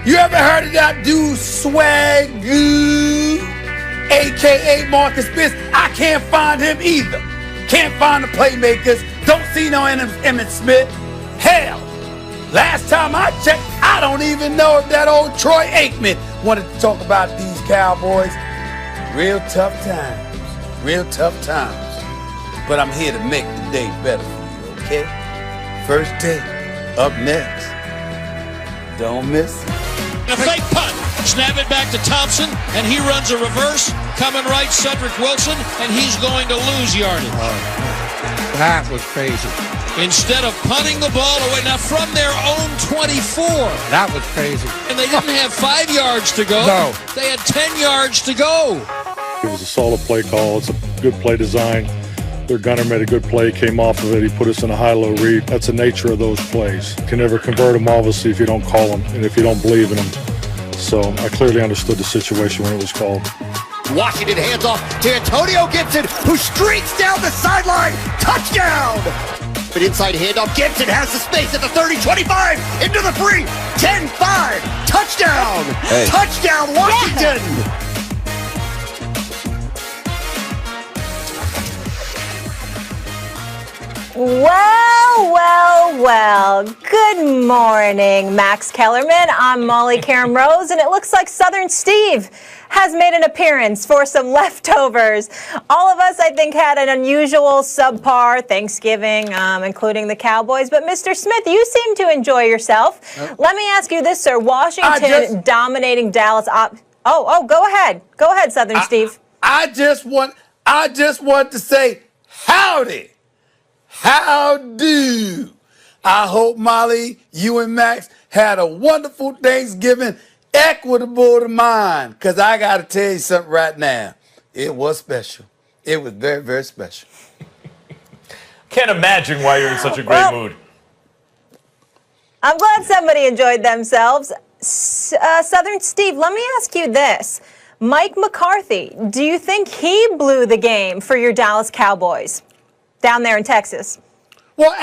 You ever heard of that dude Swagoo, a.k.a. Marcus Spears? I can't find him either. Can't find the playmakers. Don't see no Emmitt Smith. Hell, last time I checked, I don't even know if that old Troy Aikman wanted to talk about these Cowboys. Real tough times. Real tough times. But I'm here to make the day better for you, okay? First day, up next. Don't miss it. A fake punt. Snap it back to Thompson, and he runs a reverse. Coming right, Cedric Wilson, and he's going to lose yardage. That was crazy. Instead of punting the ball away, now from their own 24. That was crazy. And they didn't have 5 yards to go. No. They had 10 yards to go. It was a solid play call. It's a good play design. Their gunner made a good play, came off of it. He put us in a high-low read. That's the nature of those plays. You can never convert them, obviously, if you don't call them and if you don't believe in them. So I clearly understood the situation when it was called. Washington hands off to Antonio Gibson, who streaks down the sideline. Touchdown! But inside handoff, Gibson has the space at the 30, 25, into the free, 10-5, touchdown! Hey. Touchdown, Washington! Yeah. Well. Good morning, Max Kellerman. I'm Molly Karen Rose, and it looks like Southern Steve has made an appearance for some leftovers. All of us, I think, had an unusual subpar Thanksgiving, including the Cowboys. But, Mr. Smith, you seem to enjoy yourself. Let me ask you this, sir. Washington dominating Dallas. Go ahead. Go ahead, Southern Steve. I just want to say howdy. How do? I hope, Molly, you and Max had a wonderful Thanksgiving, equitable to mine, because I got to tell you something right now. It was special. It was very, very special. Can't imagine why you're in such a great mood. I'm glad somebody enjoyed themselves. Southern Steve, let me ask you this. Mike McCarthy, do you think he blew the game for your Dallas Cowboys down there in Texas? Well,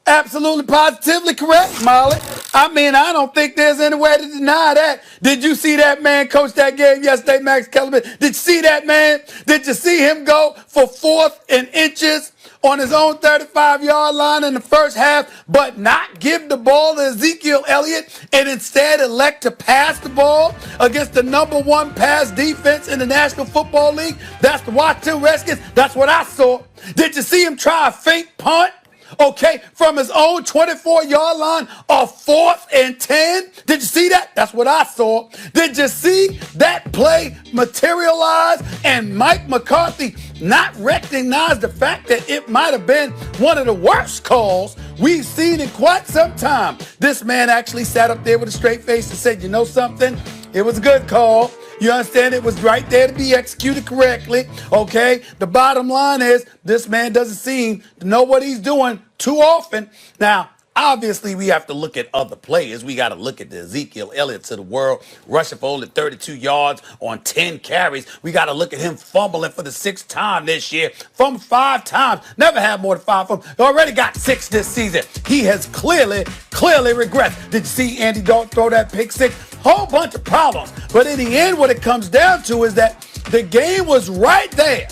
absolutely, positively correct, Molly. I mean, I don't think there's any way to deny that. Did you see that man coach that game yesterday, Max Kellerman? Did you see that man? Did you see him go for 4th and inches on his own 35-yard line in the first half, but not give the ball to Ezekiel Elliott and instead elect to pass the ball against the #1 pass defense in the National Football League? That's the Washington Redskins. That's what I saw. Did you see him try a fake punt? Okay, from his own 24-yard line of 4th and 10. Did you see that? That's what I saw. Did you see that play materialize and Mike McCarthy not recognize the fact that it might have been one of the worst calls we've seen in quite some time? This man actually sat up there with a straight face and said, you know something? It was a good call. You understand? It was right there to be executed correctly, okay? The bottom line is this man doesn't seem to know what he's doing too often. Now, obviously, we have to look at other players. We got to look at the Ezekiel Elliott's of the world, rushing for only 32 yards on 10 carries. We got to look at him fumbling for the 6th time this year. Fumbled 5 times. Never had more than 5 fumbles. Already got 6 this season. He has clearly regressed. Did you see Andy Dalton throw that pick 6? Whole bunch of problems. But in the end, what it comes down to is that the game was right there.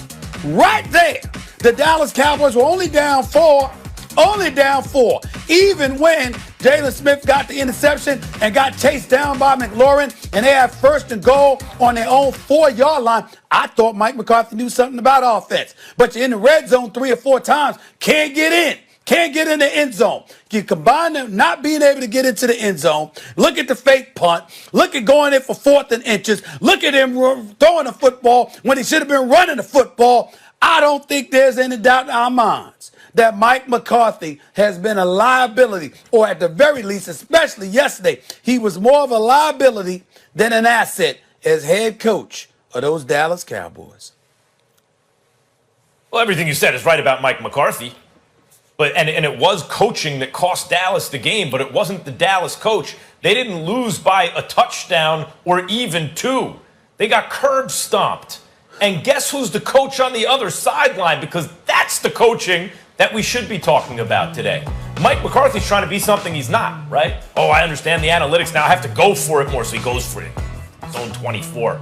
Right there. The Dallas Cowboys were only down 4. Even when Jalen Smith got the interception and got chased down by McLaurin and they had 1st and goal on their own 4-yard line, I thought Mike McCarthy knew something about offense. But you're in the red zone 3 or 4 times, can't get in. Can't get in the end zone. You combine them not being able to get into the end zone. Look at the fake punt. Look at going in for 4th and inches. Look at him throwing the football when he should have been running the football. I don't think there's any doubt in our minds that Mike McCarthy has been a liability, or at the very least, especially yesterday, he was more of a liability than an asset as head coach of those Dallas Cowboys. Well, everything you said is right about Mike McCarthy. But and it was coaching that cost Dallas the game, but it wasn't the Dallas coach. They didn't lose by a touchdown or even 2. They got curb stomped. And guess who's the coach on the other sideline? Because that's the coaching that we should be talking about today. Mike McCarthy's trying to be something he's not, right? Oh, I understand the analytics now. I have to go for it more, so he goes for it. Zone 24.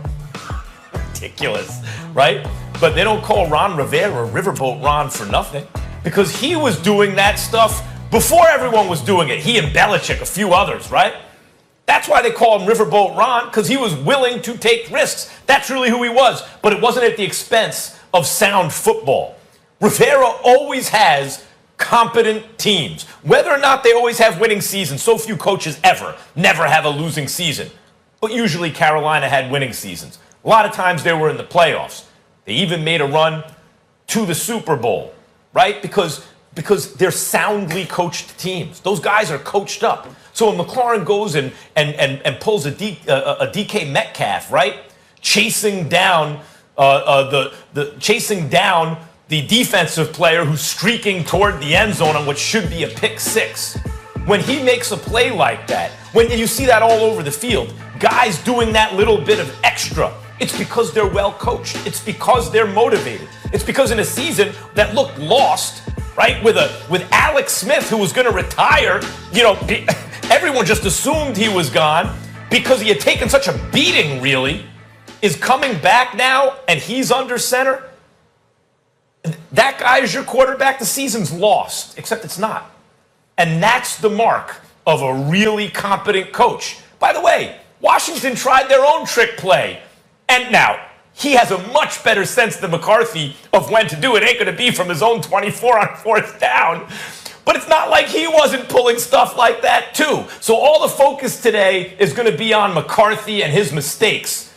Ridiculous, right? But they don't call Ron Rivera Riverboat Ron for nothing, because he was doing that stuff before everyone was doing it. He and Belichick, a few others, right? That's why they call him Riverboat Ron, because he was willing to take risks. That's really who he was. But it wasn't at the expense of sound football. Rivera always has competent teams. Whether or not they always have winning seasons, so few coaches never have a losing season. But usually Carolina had winning seasons. A lot of times they were in the playoffs. They even made a run to the Super Bowl, right? Because they're soundly coached teams. Those guys are coached up. So when McLaurin goes and pulls a DK Metcalf, right, chasing down the defensive player who's streaking toward the end zone on what should be a pick six. When he makes a play like that, when you see that all over the field, guys doing that little bit of extra, it's because they're well coached. It's because they're motivated. It's because in a season that looked lost, right, with Alex Smith, who was going to retire, everyone just assumed he was gone because he had taken such a beating, really, is coming back now and he's under center. That guy is your quarterback. The season's lost, except it's not. And that's the mark of a really competent coach. By the way, Washington tried their own trick play. And now, he has a much better sense than McCarthy of when to do it. Ain't going to be from his own 24 on fourth down. But it's not like he wasn't pulling stuff like that, too. So all the focus today is going to be on McCarthy and his mistakes.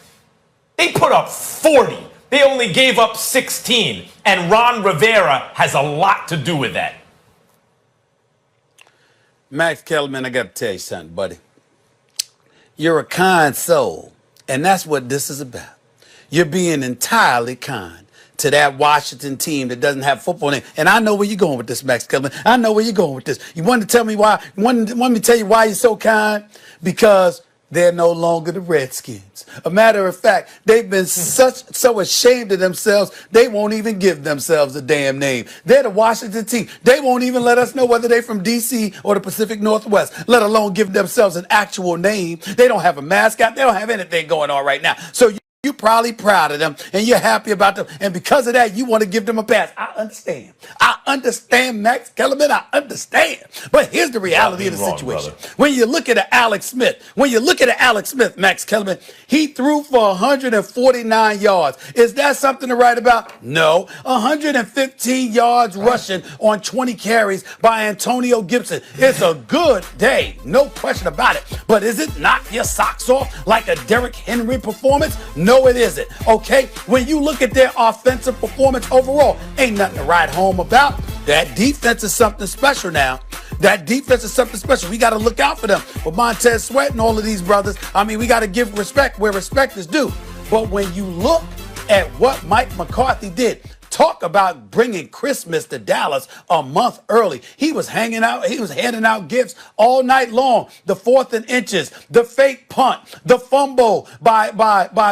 They put up 40. They only gave up 16. And Ron Rivera has a lot to do with that. Max Kellerman, I got to tell you something, buddy. You're a kind soul, and that's what this is about. You're being entirely kind to that Washington team that doesn't have football name. And I know where you're going with this, Max Kellerman. I know where you're going with this. You want to tell me why? You want me to tell you why you're so kind? Because they're no longer the Redskins. A matter of fact, they've been so ashamed of themselves, they won't even give themselves a damn name. They're the Washington team. They won't even let us know whether they're from D.C. or the Pacific Northwest, let alone give themselves an actual name. They don't have a mascot. They don't have anything going on right now. So you're probably proud of them, and you're happy about them. And because of that, you want to give them a pass. I understand. I understand, Max Kellerman. I understand. But here's the reality of the situation. Brother. When you look at Alex Smith, Max Kellerman, he threw for 149 yards. Is that something to write about? No. 115 yards rushing on 20 carries by Antonio Gibson. It's a good day. No question about it. But is it knock your socks off like a Derrick Henry performance? No, it isn't. Okay? When you look at their offensive performance overall, ain't nothing to write home about. That defense is something special now. That defense is something special. We got to look out for them. With Montez Sweat and all of these brothers, we got to give respect where respect is due. But when you look at what Mike McCarthy did, talk about bringing Christmas to Dallas a month early. He was handing out gifts all night long. The 4th and inches, the fake punt, the fumble by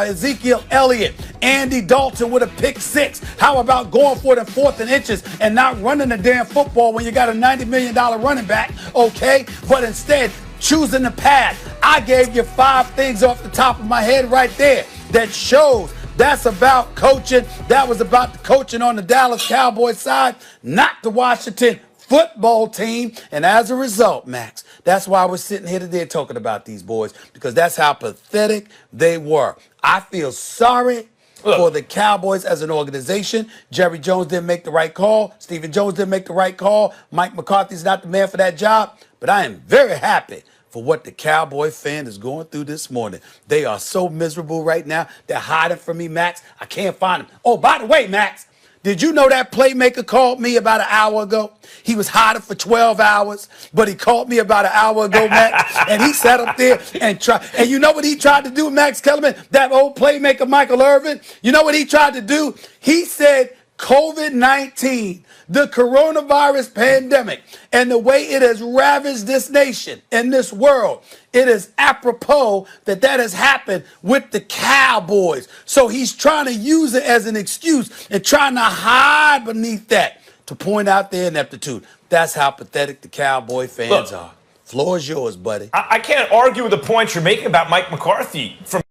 Ezekiel Elliott, Andy Dalton with a pick six. How about going for the 4th and inches and not running the damn football when you got a $90 million running back, okay? But instead, choosing the path. I gave you 5 things off the top of my head right there that shows that's about coaching. That was about the coaching on the Dallas Cowboys side, not the Washington football team. And as a result, Max, that's why we're sitting here today talking about these boys, because that's how pathetic they were. I feel sorry for the Cowboys as an organization. Jerry Jones didn't make the right call. Stephen Jones didn't make the right call. Mike McCarthy's not the man for that job. But I am very happy for what the Cowboy fan is going through this morning. They are so miserable right now. They're hiding from me, Max. I can't find them. Oh, by the way, Max, did you know that playmaker called me about an hour ago? He was hiding for 12 hours, but he called me about an hour ago, Max, and he sat up there and tried. And you know what he tried to do, Max Kellerman? That old playmaker, Michael Irvin? You know what he tried to do? He said COVID-19, the coronavirus pandemic, and the way it has ravaged this nation and this world, it is apropos that has happened with the Cowboys. So he's trying to use it as an excuse and trying to hide beneath that. to point out their ineptitude. That's how pathetic the Cowboy fans Look, are. Floor is yours, buddy. I can't argue with the points you're making about Mike McCarthy from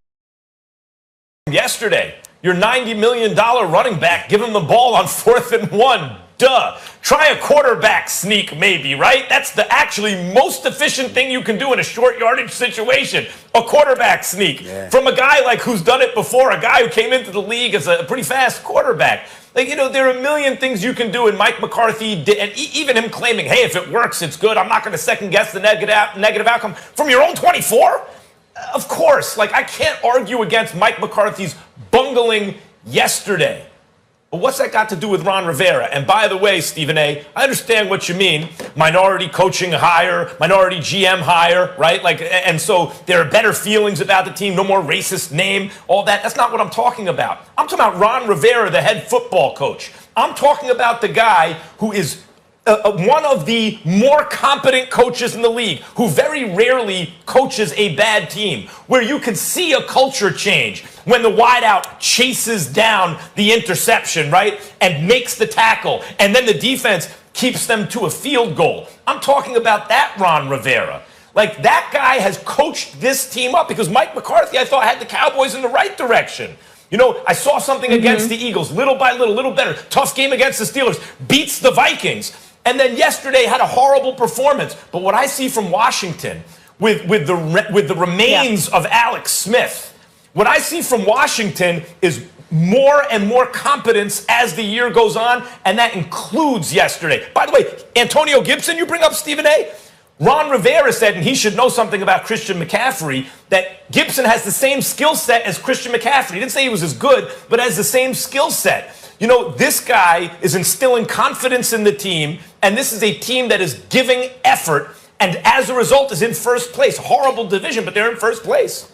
yesterday. Your $90 million running back, give him the ball on 4th and 1. Duh. Try a quarterback sneak, maybe, right? That's the actually most efficient thing you can do in a short yardage situation. A quarterback sneak. Yeah. From a guy like who's done it before, a guy who came into the league as a pretty fast quarterback. Like, there are a million things you can do, and Mike McCarthy did, and even him claiming, hey, if it works, it's good. I'm not going to second guess the negative outcome from your own 24. Of course, I can't argue against Mike McCarthy's bungling yesterday. But what's that got to do with Ron Rivera? And by the way, Stephen A., I understand what you mean. Minority coaching hire, minority GM hire, right? And so there are better feelings about the team, no more racist name, all that. That's not what I'm talking about. I'm talking about Ron Rivera, the head football coach. I'm talking about the guy who is one of the more competent coaches in the league, who very rarely coaches a bad team, where you can see a culture change when the wideout chases down the interception, right, and makes the tackle, and then the defense keeps them to a field goal. I'm talking about that Ron Rivera. That guy has coached this team up, because Mike McCarthy, I thought, had the Cowboys in the right direction. I saw something against the Eagles, little by little, little better. Tough game against the Steelers, beats the Vikings. And then yesterday had a horrible performance. But what I see from Washington with the remains of Alex Smith, what I see from Washington is more and more competence as the year goes on, and that includes yesterday. By the way, Antonio Gibson, you bring up, Stephen A., Ron Rivera said, and he should know something about Christian McCaffrey, that Gibson has the same skill set as Christian McCaffrey. He didn't say he was as good, but has the same skill set. This guy is instilling confidence in the team, and this is a team that is giving effort, and as a result is in first place. Horrible division, but they're in first place.